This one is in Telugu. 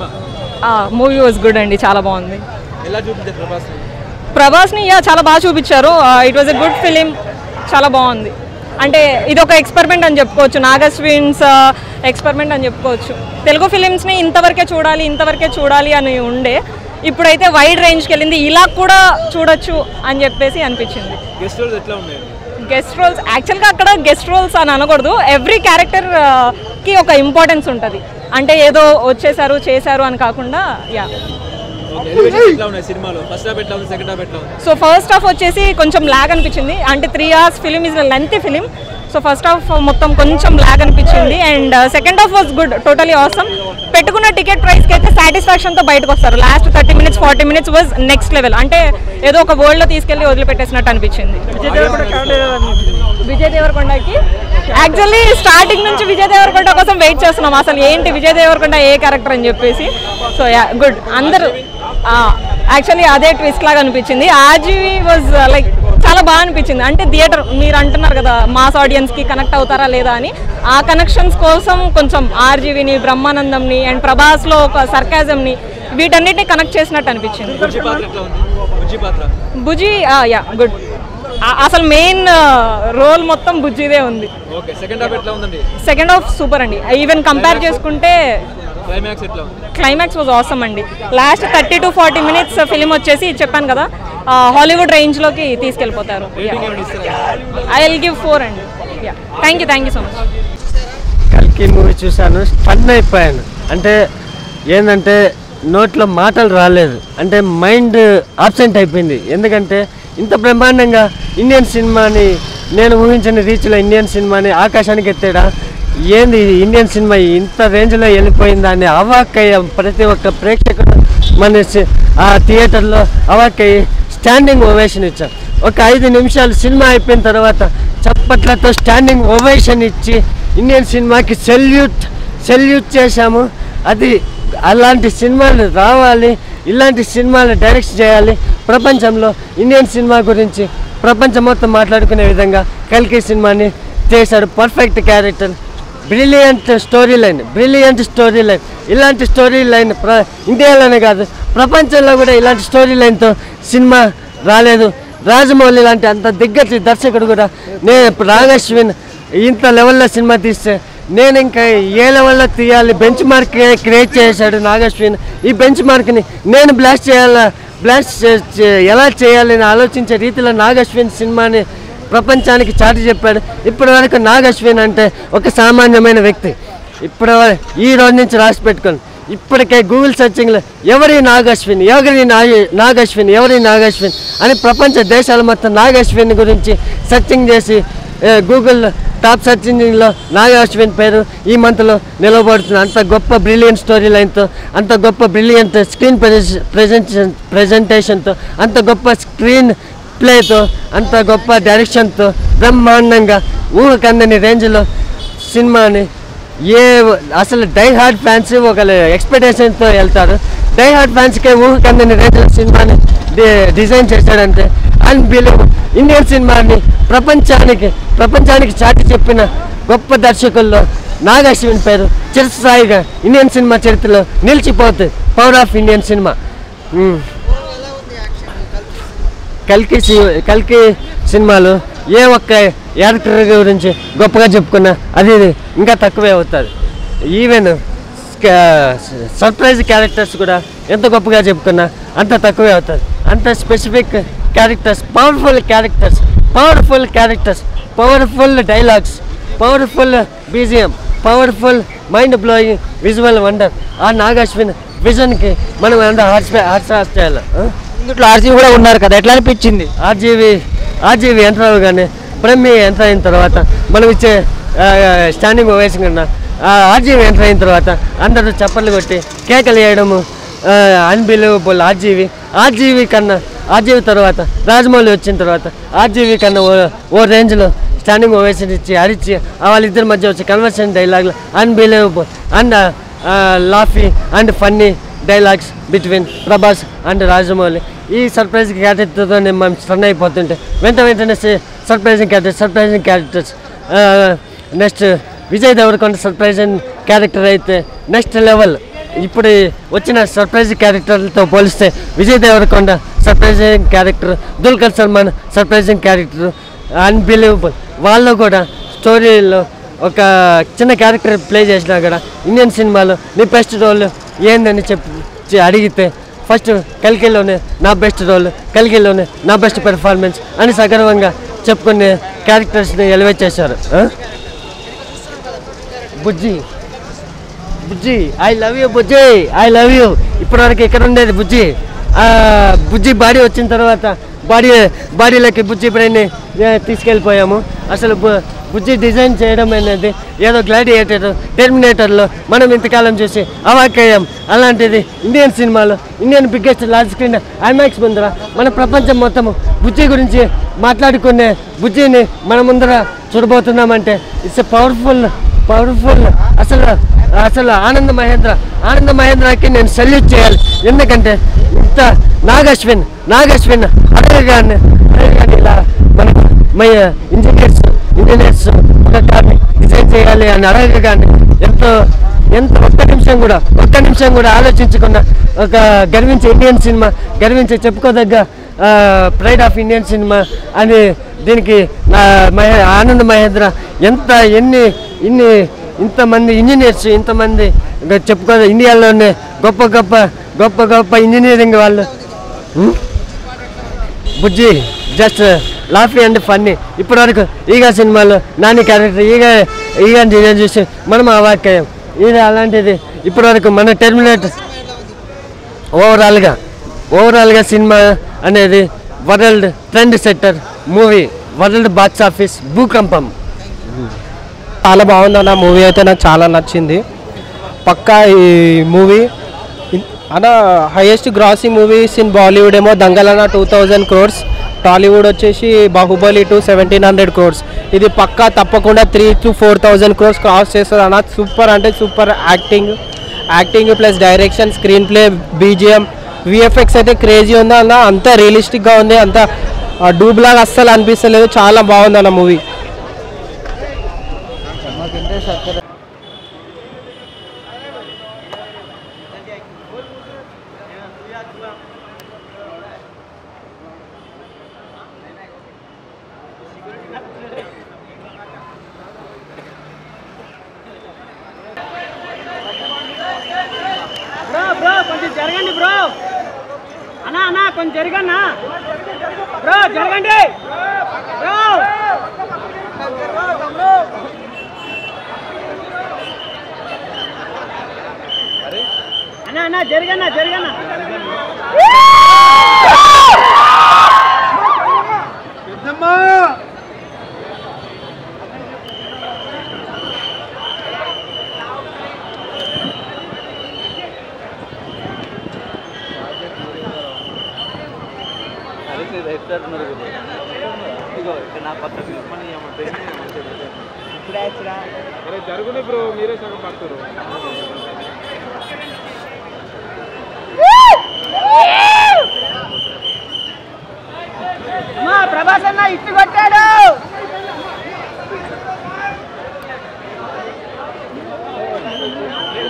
సినిమా? మూవీ వాజ్ గుడ్ అండి, చాలా బాగుంది. ఎలా చూపించారు ప్రభాస్ని? చాలా బాగా చూపించారు. It was a good film, చాలా బాగుంది. అంటే ఇది ఒక ఎక్స్పెరిమెంట్ అని చెప్పుకోవచ్చు, నాగశ్విన్స్ ఎక్స్పెరిమెంట్ అని చెప్పుకోవచ్చు. తెలుగు ఫిలిమ్స్ని ఇంతవరకే చూడాలి అని ఉండే, ఇప్పుడైతే వైడ్ రేంజ్కి వెళ్ళింది, ఇలా కూడా చూడొచ్చు అని చెప్పేసి అనిపించింది. గెస్ట్ రోల్స్ యాక్చువల్గా అక్కడ గెస్ట్ రోల్స్ అని అనకూడదు, ఎవ్రీ క్యారెక్టర్కి ఒక ఇంపార్టెన్స్ ఉంటుంది. అంటే ఏదో వచ్చేసారు చేశారు అని కాకుండా. యా, సో ఫస్ట్ హాఫ్ వచ్చేసి కొంచెం ల్యాగ్ అనిపించింది. అంటే 3 hours film is lengthy film. So first half మొత్తం కొంచెం ల్యాగ్ అనిపించింది. And second half was good, totally awesome. పెట్టుకున్న టికెట్ ప్రైస్కి అయితే సాటిస్ఫాక్షన్తో బయటకు వస్తారు. Last 30 minutes 40 minutes was next level. అంటే ఏదో ఒక వరల్డ్లో తీసుకెళ్ళి వదిలిపెట్టేసినట్టు అనిపించింది. విజయ్ దేవరకొండకి యాక్చువల్లీ స్టార్టింగ్ నుంచి విజయ్ దేవరకొండ కోసం వెయిట్ చేస్తున్నాం, అసలు ఏంటి విజయ్ దేవరకొండ ఏ క్యారెక్టర్ అని చెప్పేసి. So yeah, good. అందరూ యాక్చువల్లీ అదే ట్విస్ట్ లాగా అనిపించింది. ఆర్జీవి వాజ్ లైక్ చాలా బాగా అనిపించింది. అంటే థియేటర్ మీరు అంటున్నారు కదా మాస్ ఆడియన్స్కి కనెక్ట్ అవుతారా లేదా అని, ఆ కనెక్షన్స్ కోసం కొంచెం ఆర్జీవిని, బ్రహ్మానందంని అండ్ ప్రభాస్లో ఒక సర్కాజంని వీటన్నిటిని కనెక్ట్ చేసినట్టు అనిపించింది. బుజ్జి యా గుడ్. అసలు మెయిన్ రోల్ మొత్తం బుజ్జిదే ఉంది. సెకండ్ హాఫ్ సూపర్ అండి. ఈవెన్ కంపేర్ చేసుకుంటే క్లైమాక్స్ వాజ్ ఆసమ్ అండి. లాస్ట్ 30 to 40 minutes ఫిలిం వచ్చేసి చెప్పాను కదా, హాలీవుడ్ రేంజ్లోకి తీసుకెళ్ళిపోతారు. ఐ విల్ గివ్ 4 అండి. Yeah, thank you so much. కల్కి మూవీ చూశాను, ఫన్ అయిపోయాను. అంటే ఏంటంటే నోట్లో మాటలు రాలేదు, అంటే మైండ్ ఆబ్సెంట్ అయిపోయింది. ఎందుకంటే ఇంత బ్రహ్మాండంగా ఇండియన్ సినిమాని, నేను ఊహించిన రీచ్లో ఇండియన్ సినిమాని ఆకాశానికి ఎత్తాడా, ఏంది ఇండియన్ సినిమా ఇంత రేంజ్లో వెళ్ళిపోయిందా అని అవాక్కయ్య ప్రతి ఒక్క ప్రేక్షకుడు మన ఆ థియేటర్లో అవాక్కయ్యి స్టాండింగ్ ఓవేషన్ ఇచ్చాం. ఒక 5 నిమిషాలు సినిమా అయిపోయిన తర్వాత చప్పట్లతో స్టాండింగ్ ఓవేషన్ ఇచ్చి ఇండియన్ సినిమాకి సెల్యూట్ చేశాము. అది అలాంటి సినిమాలు రావాలి, ఇలాంటి సినిమాలు డైరెక్ట్ చేయాలి. ప్రపంచంలో ఇండియన్ సినిమా గురించి ప్రపంచం మొత్తం మాట్లాడుకునే విధంగా కల్కి సినిమాని చేశాడు. Perfect character, brilliant story line. ఇలాంటి స్టోరీ లైన్ ఇండియాలోనే కాదు ప్రపంచంలో కూడా ఇలాంటి స్టోరీ లైన్తో సినిమా రాలేదు. రాజమౌళి లాంటి అంత దిగ్గజ దర్శకుడు కూడా నాగశ్విన్ ఇంత లెవెల్లో సినిమా తీస్తే నేను ఇంకా ఏ లెవెల్లో తీయాలి బెంచ్ మార్క్ క్రియేట్ చేశాడు నాగశ్విన్. ఈ బెంచ్ మార్క్ని నేను ఎలా చేయాలని ఆలోచించే రీతిలో నాగశ్విన్ సినిమాని ప్రపంచానికి చాటి చెప్పాడు. ఇప్పటి వరకు నాగశ్విన్ అంటే ఒక సామాన్యమైన వ్యక్తి. ఈ రోజు నుంచి రాసి పెట్టుకోండి, ఇప్పటికే గూగుల్ సర్చింగ్లో ఎవరి నాగశ్విన్ అని ప్రపంచ దేశాలు మొత్తం నాగశ్విన్ గురించి సర్చింగ్ చేసి గూగుల్ టాప్ సర్చ్ ఇంజిన్లో నాగశ్విన్ పేరు ఈ మంత్లో నిలబడుతుంది. అంత గొప్ప బ్రిలియంట్ స్టోరీ లైన్తో, అంత గొప్ప బ్రిలియంట్ స్క్రీన్ ప్రెజెంటేషన్తో, అంత గొప్ప స్క్రీన్ ప్లేతో, అంత గొప్ప డైరెక్షన్తో బ్రహ్మాండంగా ఊహకందని రేంజ్లో సినిమాని అసలు డై హార్డ్ ఫ్యాన్స్ ఒక ఎక్స్పెక్టేషన్తో వెళ్తారు. డై హార్డ్ ఫ్యాన్స్కే ఊహకందని రేంజ్లో సినిమాని డిజైన్ చేశాడంటే అన్బిలీవబుల్. ఇండియన్ సినిమాని ప్రపంచానికి చాటి చెప్పిన గొప్ప దర్శకుల్లో నాగశ్విన్ పేరు చిరస్థాయిగా ఇండియన్ సినిమా చరిత్రలో నిలిచిపోతుంది. Power of Indian cinema. కల్కి సినిమాలో ఏ ఒక్క యాక్టర్ గురించి గొప్పగా చెప్పుకున్నా అది ఇంకా తక్కువే అవుతుంది. ఈవెన్ సర్ప్రైజ్ క్యారెక్టర్స్ కూడా ఎంత గొప్పగా చెప్పుకున్నా అంత తక్కువే అవుతుంది. అంత specific characters, powerful dialogues, powerful BGM, powerful mind blowing visual wonder. ఆ నాగశ్విన్ విజన్కి మనం ఎంత హార్ట్ చేయాలి. ఇందులో ఆర్జీవి కూడా ఉన్నారు కదా, ఎట్లా అనిపించింది? ఆర్జీవి ఎంటర్ అవగానే ప్రేమి ఎంటర్ అయిన తర్వాత మనం ఇచ్చే స్టాండింగ్ ఓవేషన్ కన్నా ఆర్జీవి ఎంటర్ అయిన తర్వాత అందరూ చప్పట్లు కొట్టి కేకలు వేయడము అన్బిలీవబుల్. ఆర్జీవి తర్వాత రాజమౌళి వచ్చిన తర్వాత ఆర్జీవి కన్నా ఓ రేంజ్లో స్టాండింగ్ ఓవేషన్ ఇచ్చి అరిచి వాళ్ళిద్దరి మధ్య వచ్చే కన్వర్షన్ డైలాగ్లు unbelievable and laughy and funny dialogues between Prabhas and Rajamouli. ఈ సర్ప్రైజ్ క్యారెక్టర్తో మేము స్టన్ అయిపోతుంటే వెంటనే surprising characters next Vijay Devarakonda surprising character అయితే నెక్స్ట్ లెవెల్. ఇప్పుడు వచ్చిన సర్ప్రైజ్ క్యారెక్టర్లతో పోలిస్తే Vijay Devarakonda surprising character, Dulquer Salmaan surprising character, unbelievable. వాళ్ళు కూడా స్టోరీలో ఒక చిన్న క్యారెక్టర్ ప్లే చేసినా కూడా ఇండియన్ సినిమాలో నీ బెస్ట్ రోల్ ఏందని అడిగితే ఫస్ట్ కల్కిలోనే నా బెస్ట్ రోల్, కల్కిలోనే నా బెస్ట్ పెర్ఫార్మెన్స్ అని సగర్వంగా చెప్పుకునే క్యారెక్టర్స్ని ఎలివేట్ చేశారు. Bujji Bujji I love you, Bujji I love you. ఇప్పటివరకు ఇక్కడ ఉండేది బుజ్జి. బుజ్జి బాడీ వచ్చిన తర్వాత బాడీలోకి బుజ్జి బ్రెయిన్ని తీసుకెళ్ళిపోయాము. అసలు బుజ్జి డిజైన్ చేయడం అనేది ఏదో గ్లాడియేటర్, టెర్మినేటర్లో మనం ఇంతకాలం చూసి అవాక్కయ్యాం. అలాంటిది ఇండియన్ సినిమాలో, Indian biggest large screen IMAX ముందర మన ప్రపంచం మొత్తము బుజ్జి గురించి మాట్లాడుకునే బుజ్జిని మన ముందర చూడబోతున్నామంటే ఇట్స్ ఎ పవర్ఫుల్. అసలు ఆనంద్ మహేంద్రకి నేను సల్యూట్ చేయాలి. ఎందుకంటే ఇంత నాగశ్విన్ అడగగానే ఇలా మనకు ఇంజనీర్స్ ఒక కార్ని డిజైన్ చేయాలి అని అడగగానే ఎంత ఒక్క నిమిషం కూడా ఆలోచించకుండా ఒక గర్వించే చెప్పుకోదగ్గ ప్రైడ్ ఆఫ్ ఇండియన్ సినిమా అని దీనికి ఆనంద్ మహేంద్ర ఇంతమంది ఇంజనీర్స్, ఇంతమంది చెప్పుకో ఇండియాలోనే గొప్ప ఇంజనీరింగ్ వాళ్ళు. బుజ్జి జస్ట్ లాఫీ అండ్ ఫన్నీ. ఇప్పటివరకు ఈగా సినిమాలో నాని క్యారెక్టర్ ఈగా డిజైన్ చూసి మనం అవాక్కయ్యాం. ఇది అలాంటిది ఇప్పటివరకు మన టెర్మినేటర్ ఓవరాల్గా సినిమా అనేది world trend setter movie, world box office భూకంపం. చాలా బాగుందన్న మూవీ అయితే నాకు చాలా నచ్చింది. పక్కా ఈ మూవీ అన్న highest grossing movies in Bollywood ఏమో దంగల్ అన్న 2000 crores, టాలీవుడ్ వచ్చేసి బాహుబలి 1700 crores. ఇది పక్కా తప్పకుండా 3,000 to 4,000 crores క్రాస్ చేస్తుంది అన్న. సూపర్ అంటే super acting plus direction, screen play, BGM, VFX అయితే క్రేజీ ఉంది అన్న. అంతా రియలిస్టిక్గా ఉంది, అంత డూబ్ లాగా అస్సలు అనిపిస్తలేదు. చాలా బాగుంది అన్న మూవీ. కొంచెం జరగండి బ్రో. అన్నా కొంచెం జరగన్నా బ్రో, జరగండి బ్రో. అన్నా జరగన్నా. జరుగుని బ్రో, మీరే సగం పడుతున్నారు.